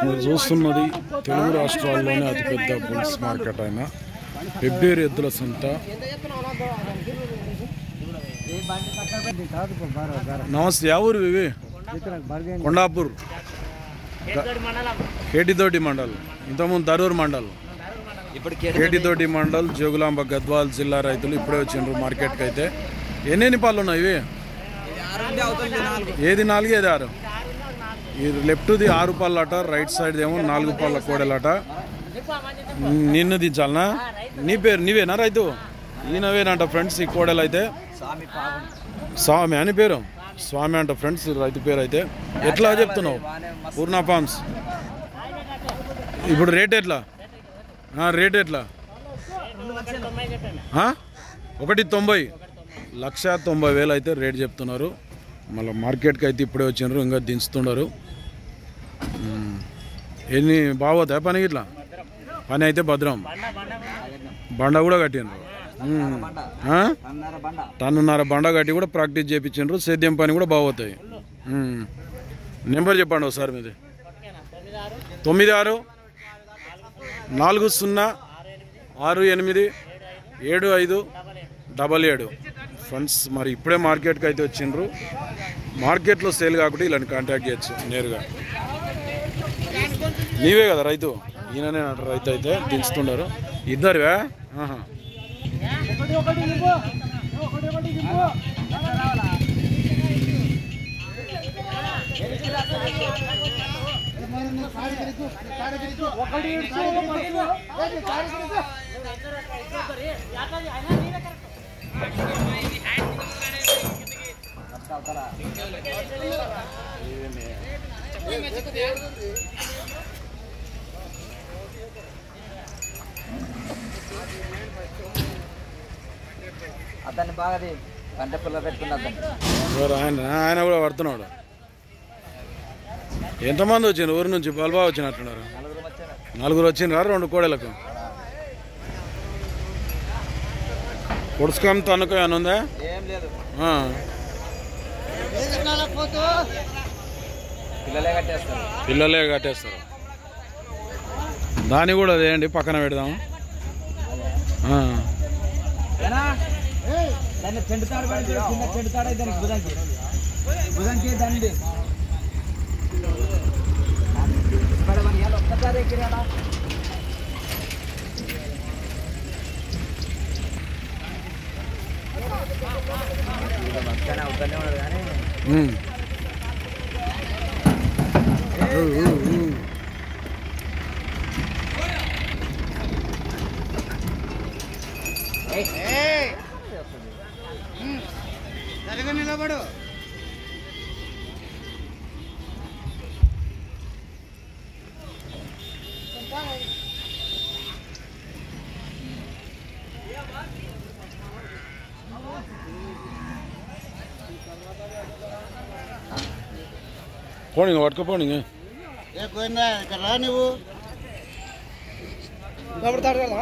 మీరు చూస్తున్నది తెలుగు రాష్ట్రాల్లోనే అతిపెద్ద బుల్స్ మార్కెట్ అయిన ఫిబ్రవరి ఎద్దుల సంత. నమస్తే, ఎవరు ఇవి? కొండాపూర్ కేటితోటి మండల్, ఇంతకుముందు దరూర్ మండల్, ఇప్పుడు కేటితోటి మండల్, జోగులాంబ గద్వాల్ జిల్లా రైతులు ఇప్పుడే వచ్చిండ్రు మార్కెట్కి. అయితే ఎన్ని పాలు ఉన్నాయి ఇవి? ఏది 4 ఏది 6? ఇది లెఫ్ట్ది 6 పాలట, రైట్ సైడ్ ఏమో 4 పాల కోడెలట. నిన్ను దించాలనా? నీ పేరు నీవేనా రైతు? ఈయనవేనంట ఫ్రెండ్స్. ఈ కోడలు అయితే స్వామి అని పేరు, స్వామి అంట ఫ్రెండ్స్ రైతు పేరు. అయితే ఎట్లా చెప్తున్నావు? పూర్ణ ఫార్మ్స్. ఇప్పుడు రేట్ ఎట్లా? రేట్ ఎట్లా? 1,90,000, 1,90,000 అయితే రేట్ చెప్తున్నారు. మళ్ళీ మార్కెట్కి అయితే ఇప్పుడే వచ్చినారు, ఇంకా దించుతున్నారు. ఎన్ని బాగోతాయి పని? ఇట్లా పని అయితే భద్రం. బండ కూడా కట్టిండ్రు, టన్నున్నర బండ కట్టి కూడా ప్రాక్టీస్ చేయించిండ్రు. సేద్యం పని కూడా బాగోతాయి. నెంబర్ చెప్పండి ఒకసారి మీది. 9640687577 ఫ్రెండ్స్. మరి ఇప్పుడే మార్కెట్కి అయితే వచ్చిండ్రు. మార్కెట్లో సేల్ కాకుండా ఇలా కాంటాక్ట్ చేయొచ్చు నేరుగా. నీవే కదా రైతు? ఈయననే రైతు అయితే దించుతున్నారు. ఇద్దరువే? అతన్ని బాగా గంట పిల్ల పెట్టుకున్నాడు. ఆయన కూడా పడుతున్నాడు. ఎంతమంది వచ్చిండ్రు ఊరి నుంచి? బల్బా వచ్చినట్టున్నారు. 4 వచ్చిండ్రా 2 కోడలకు. పొడుచుకం తనుక అని ఉందా? పిల్లలే కట్టేస్తారు. దాన్ని కూడా అదేంటి పక్కన పెడదాం. నిలబడు. పోనీ పట్టుకపోనీ రా నువ్వు. లోపడతాడు కదా.